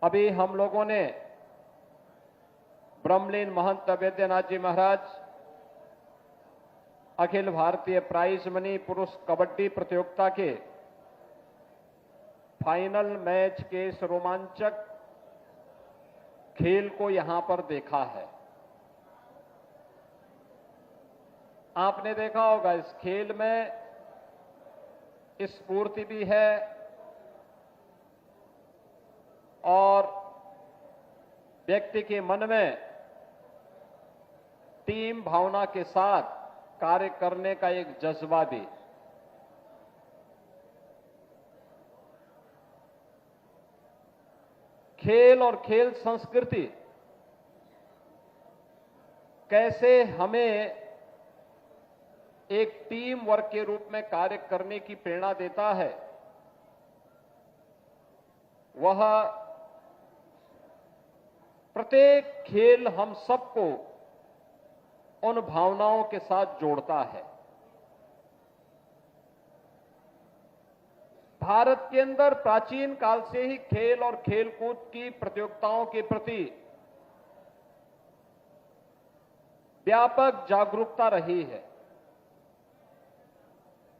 अभी हम लोगों ने ब्रह्मलीन महंत वैद्यनाथ जी महाराज अखिल भारतीय प्राइज मनी पुरुष कबड्डी प्रतियोगिता के फाइनल मैच के इस रोमांचक खेल को यहां पर देखा है। आपने देखा होगा इस खेल में स्फूर्ति भी है और व्यक्ति के मन में टीम भावना के साथ कार्य करने का एक जज्बा भी। खेल और खेल संस्कृति कैसे हमें एक टीम वर्क के रूप में कार्य करने की प्रेरणा देता है, वह प्रत्येक खेल हम सबको उन भावनाओं के साथ जोड़ता है। भारत के अंदर प्राचीन काल से ही खेल और खेलकूद की प्रतियोगिताओं के प्रति व्यापक जागरूकता रही है।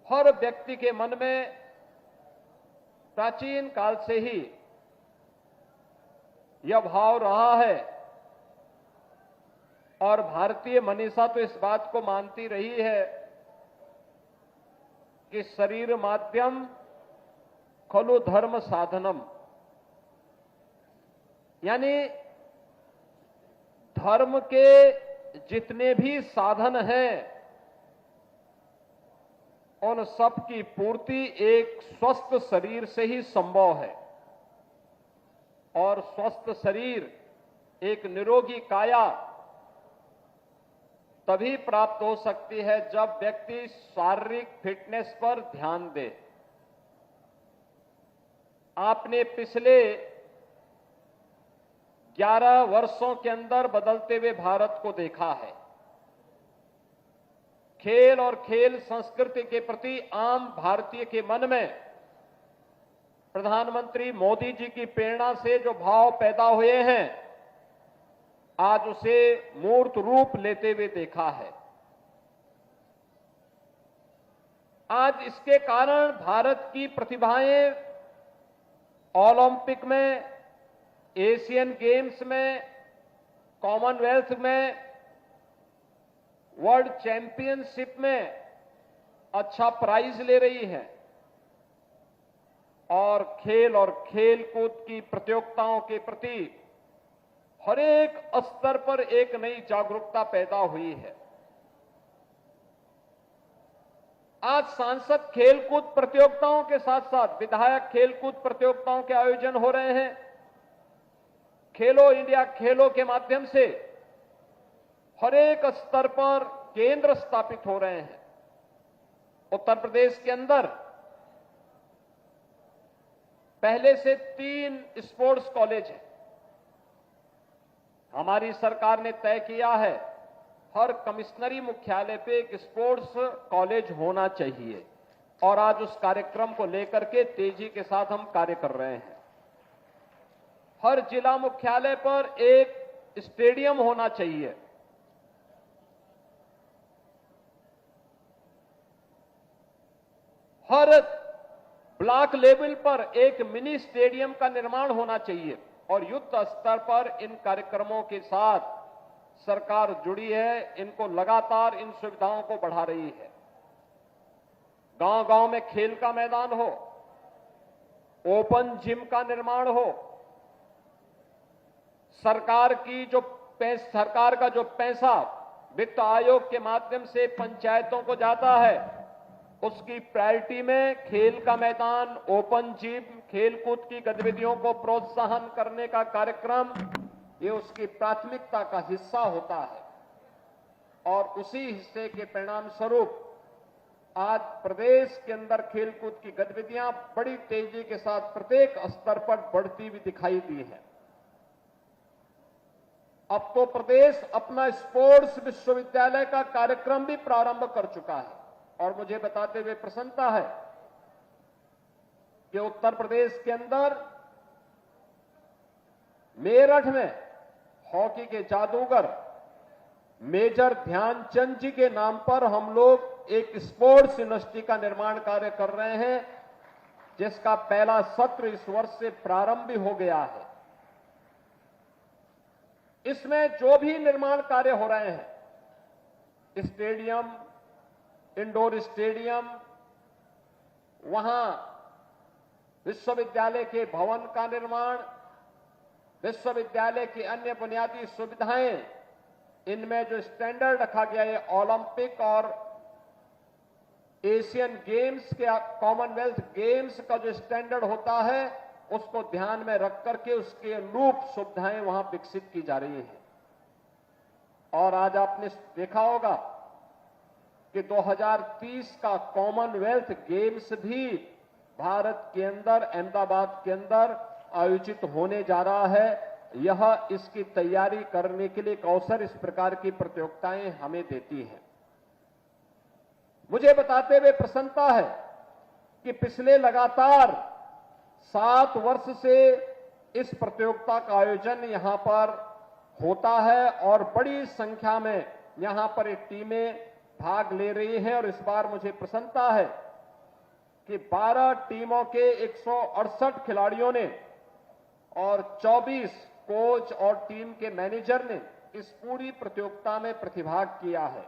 हर व्यक्ति के मन में प्राचीन काल से ही यह भाव रहा है और भारतीय मनीषा तो इस बात को मानती रही है कि शरीर माध्यम खलु धर्म साधनम, यानी धर्म के जितने भी साधन हैं उन सब की पूर्ति एक स्वस्थ शरीर से ही संभव है और स्वस्थ शरीर, एक निरोगी काया तभी प्राप्त हो सकती है जब व्यक्ति शारीरिक फिटनेस पर ध्यान दे। आपने पिछले 11 वर्षों के अंदर बदलते हुए भारत को देखा है। खेल और खेल संस्कृति के प्रति आम भारतीय के मन में प्रधानमंत्री मोदी जी की प्रेरणा से जो भाव पैदा हुए हैं, आज उसे मूर्त रूप लेते हुए देखा है। आज इसके कारण भारत की प्रतिभाएं ओलंपिक में, एशियन गेम्स में, कॉमनवेल्थ में, वर्ल्ड चैंपियनशिप में अच्छा प्राइज ले रही है और खेल और खेलकूद की प्रतियोगिताओं के प्रति हर एक स्तर पर एक नई जागरूकता पैदा हुई है। आज सांसद खेलकूद प्रतियोगिताओं के साथ साथ विधायक खेलकूद प्रतियोगिताओं के आयोजन हो रहे हैं। खेलो इंडिया खेलों के माध्यम से हर एक स्तर पर केंद्र स्थापित हो रहे हैं। उत्तर प्रदेश के अंदर पहले से 3 स्पोर्ट्स कॉलेज हैं। हमारी सरकार ने तय किया है हर कमिश्नरी मुख्यालय पे एक स्पोर्ट्स कॉलेज होना चाहिए और आज उस कार्यक्रम को लेकर के तेजी के साथ हम कार्य कर रहे हैं। हर जिला मुख्यालय पर एक स्टेडियम होना चाहिए। हर ब्लॉक लेवल पर एक मिनी स्टेडियम का निर्माण होना चाहिए और युद्ध स्तर पर इन कार्यक्रमों के साथ सरकार जुड़ी है। इनको लगातार इन सुविधाओं को बढ़ा रही है। गांव-गांव में खेल का मैदान हो, ओपन जिम का निर्माण हो, सरकार का जो पैसा वित्त आयोग के माध्यम से पंचायतों को जाता है, उसकी प्रायोरिटी में खेल का मैदान, ओपन जिम, खेलकूद की गतिविधियों को प्रोत्साहन करने का कार्यक्रम, ये उसकी प्राथमिकता का हिस्सा होता है और उसी हिस्से के परिणाम स्वरूप आज प्रदेश के अंदर खेलकूद की गतिविधियां बड़ी तेजी के साथ प्रत्येक स्तर पर बढ़ती हुई दिखाई दी है। अब तो प्रदेश अपना स्पोर्ट्स विश्वविद्यालय का कार्यक्रम भी प्रारंभ कर चुका है और मुझे बताते हुए प्रसन्नता है कि उत्तर प्रदेश के अंदर मेरठ में हॉकी के जादूगर मेजर ध्यानचंद जी के नाम पर हम लोग एक स्पोर्ट्स यूनिवर्सिटी का निर्माण कार्य कर रहे हैं, जिसका पहला सत्र इस वर्ष से प्रारंभ भी हो गया है। इसमें जो भी निर्माण कार्य हो रहे हैं, स्टेडियम, इंडोर स्टेडियम, वहां विश्वविद्यालय के भवन का निर्माण, विश्वविद्यालय की अन्य बुनियादी सुविधाएं, इनमें जो स्टैंडर्ड रखा गया है ओलंपिक और एशियन गेम्स के, कॉमनवेल्थ गेम्स का जो स्टैंडर्ड होता है, उसको ध्यान में रख करके उसके अनुरूप सुविधाएं वहां विकसित की जा रही हैं। और आज आपने देखा होगा कि 2030 का कॉमनवेल्थ गेम्स भी भारत के अंदर, अहमदाबाद के अंदर आयोजित होने जा रहा है। यह इसकी तैयारी करने के लिए एक अवसर इस प्रकार की प्रतियोगिताएं हमें देती है। मुझे बताते हुए प्रसन्नता है कि पिछले लगातार 7 वर्ष से इस प्रतियोगिता का आयोजन यहां पर होता है और बड़ी संख्या में यहां पर एक टीमें भाग ले रही हैं। और इस बार मुझे प्रसन्नता है कि 12 टीमों के 168 खिलाड़ियों ने और 24 कोच और टीम के मैनेजर ने इस पूरी प्रतियोगिता में प्रतिभाग किया है,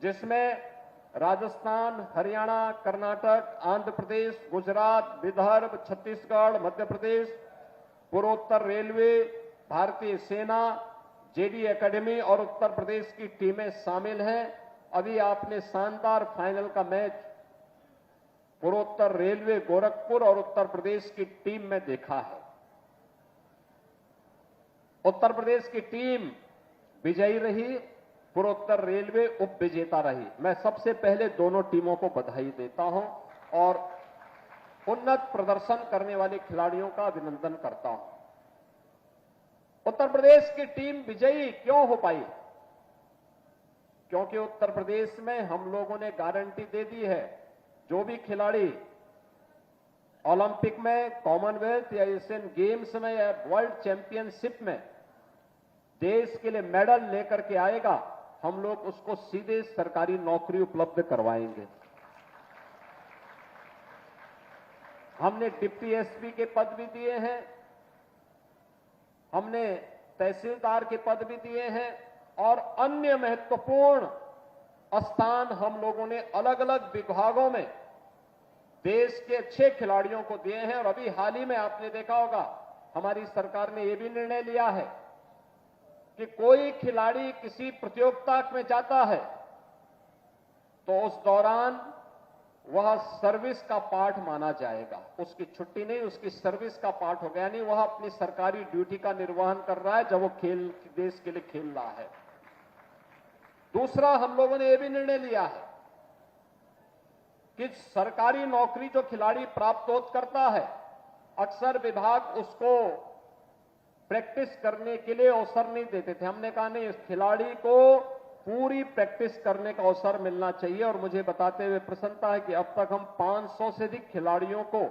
जिसमें राजस्थान, हरियाणा, कर्नाटक, आंध्र प्रदेश, गुजरात, विदर्भ, छत्तीसगढ़, मध्य प्रदेश, पूर्वोत्तर रेलवे, भारतीय सेना, जेडी एकेडमी और उत्तर प्रदेश की टीमें शामिल हैं। अभी आपने शानदार फाइनल का मैच पूर्वोत्तर रेलवे गोरखपुर और उत्तर प्रदेश की टीम में देखा है। उत्तर प्रदेश की टीम विजयी रही, पूर्वोत्तर रेलवे उप विजेता रही। मैं सबसे पहले दोनों टीमों को बधाई देता हूं और उन्नत प्रदर्शन करने वाले खिलाड़ियों का अभिनंदन करता हूं। उत्तर प्रदेश की टीम विजयी क्यों हो पाई? क्योंकि उत्तर प्रदेश में हम लोगों ने गारंटी दे दी है, जो भी खिलाड़ी ओलंपिक में, कॉमनवेल्थ या एशियन गेम्स में या वर्ल्ड चैंपियनशिप में देश के लिए मेडल लेकर के आएगा, हम लोग उसको सीधे सरकारी नौकरी उपलब्ध करवाएंगे। हमने डिप्टी एसपी के पद भी दिए हैं, हमने तहसीलदार के पद भी दिए हैं और अन्य महत्वपूर्ण स्थान हम लोगों ने अलग अलग विभागों में देश के अच्छे खिलाड़ियों को दिए हैं। और अभी हाल ही में आपने देखा होगा, हमारी सरकार ने यह भी निर्णय लिया है कि कोई खिलाड़ी किसी प्रतियोगिता में जाता है तो उस दौरान वह सर्विस का पार्ट माना जाएगा। उसकी छुट्टी नहीं, उसकी सर्विस का पार्ट हो गया। नहीं, वह अपनी सरकारी ड्यूटी का निर्वहन कर रहा है जब वो देश के लिए खेल रहा है। दूसरा, हम लोगों ने यह भी निर्णय लिया है कि सरकारी नौकरी जो खिलाड़ी प्राप्त करता है, अक्सर विभाग उसको प्रैक्टिस करने के लिए अवसर नहीं देते थे। हमने कहा नहीं, इस खिलाड़ी को पूरी प्रैक्टिस करने का अवसर मिलना चाहिए। और मुझे बताते हुए प्रसन्नता है कि अब तक हम 500 से अधिक खिलाड़ियों को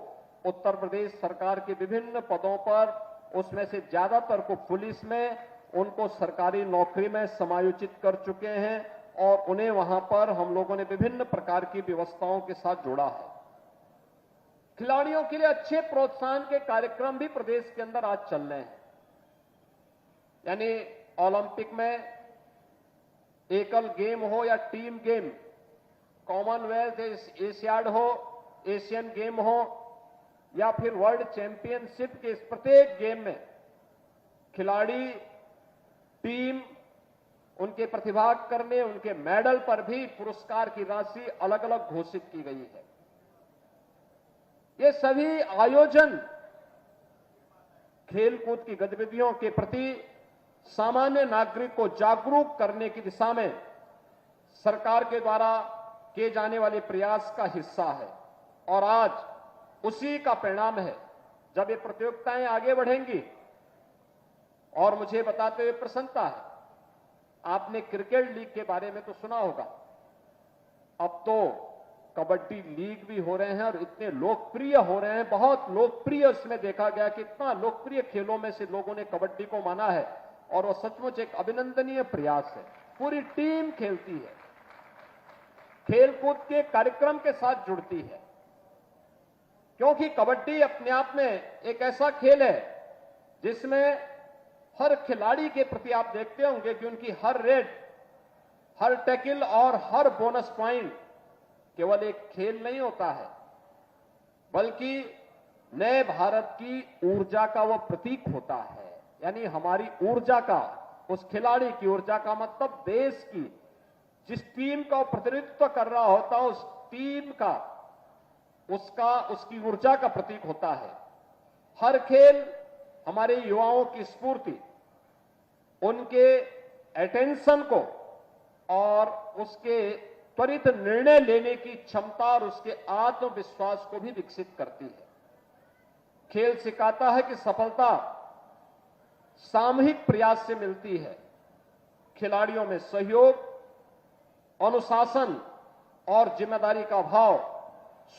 उत्तर प्रदेश सरकार के विभिन्न पदों पर, उसमें से ज्यादातर को पुलिस में, उनको सरकारी नौकरी में समायोजित कर चुके हैं और उन्हें वहां पर हम लोगों ने विभिन्न प्रकार की व्यवस्थाओं के साथ जोड़ा है। खिलाड़ियों के लिए अच्छे प्रोत्साहन के कार्यक्रम भी प्रदेश के अंदर आज चल रहे हैं। यानी ओलंपिक में एकल गेम हो या टीम गेम, कॉमनवेल्थ एशियाड हो, एशियन गेम हो या फिर वर्ल्ड चैंपियनशिप के इस प्रत्येक गेम में खिलाड़ी, टीम, उनके प्रतिभाग करने, उनके मेडल पर भी पुरस्कार की राशि अलग अलग घोषित की गई है। ये सभी आयोजन खेलकूद की गतिविधियों के प्रति सामान्य नागरिक को जागरूक करने की दिशा में सरकार के द्वारा किए जाने वाले प्रयास का हिस्सा है। और आज उसी का परिणाम है जब ये प्रतियोगिताएं आगे बढ़ेंगी। और मुझे बताते हुए प्रसन्नता है, आपने क्रिकेट लीग के बारे में तो सुना होगा। अब तो कबड्डी लीग भी हो रहे हैं और इतने लोकप्रिय हो रहे हैं, बहुत लोकप्रिय इसमें देखा गया कि इतना लोकप्रिय खेलों में से लोगों ने कबड्डी को माना है और वो सचमुच एक अभिनंदनीय प्रयास है। पूरी टीम खेलती है, खेलकूद के कार्यक्रम के साथ जुड़ती है, क्योंकि कबड्डी अपने आप में एक ऐसा खेल है जिसमें हर खिलाड़ी के प्रति आप देखते होंगे कि उनकी हर रेड, हर टैकल और हर बोनस पॉइंट केवल एक खेल नहीं होता है, बल्कि नए भारत की ऊर्जा का वह प्रतीक होता है। यानी हमारी ऊर्जा का, उस खिलाड़ी की ऊर्जा का मतलब देश की जिस टीम का वो प्रतिनिधित्व कर रहा होता है, उस टीम का, उसकी ऊर्जा का प्रतीक होता है। हर खेल हमारे युवाओं की स्फूर्ति, उनके अटेंशन को और उसके त्वरित निर्णय लेने की क्षमता और उसके आत्मविश्वास को भी विकसित करती है। खेल सिखाता है कि सफलता सामूहिक प्रयास से मिलती है। खिलाड़ियों में सहयोग, अनुशासन और जिम्मेदारी का भाव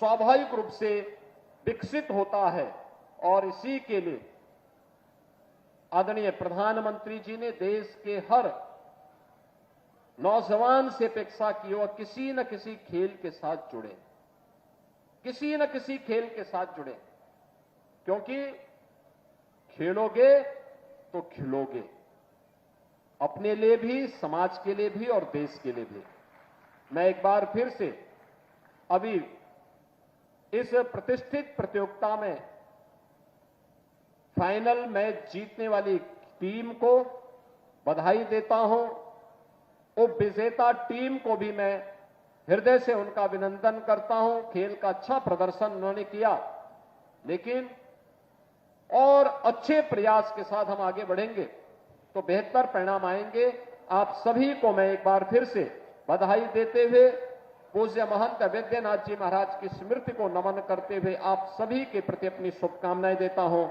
स्वाभाविक रूप से विकसित होता है और इसी के लिए आदरणीय प्रधानमंत्री जी ने देश के हर नौजवान से अपेक्षा की और किसी न किसी खेल के साथ जुड़े, किसी न किसी खेल के साथ जुड़े, क्योंकि खेलोगे तो खिलोगे, अपने लिए भी, समाज के लिए भी और देश के लिए भी। मैं एक बार फिर से अभी इस प्रतिष्ठित प्रतियोगिता में फाइनल मैच जीतने वाली टीम को बधाई देता हूं। उप विजेता टीम को भी मैं हृदय से उनका अभिनंदन करता हूं। खेल का अच्छा प्रदर्शन उन्होंने किया, लेकिन और अच्छे प्रयास के साथ हम आगे बढ़ेंगे तो बेहतर परिणाम आएंगे। आप सभी को मैं एक बार फिर से बधाई देते हुए पूज्य महंत वैद्यनाथ जी महाराज की स्मृति को नमन करते हुए आप सभी के प्रति अपनी शुभकामनाएं देता हूं।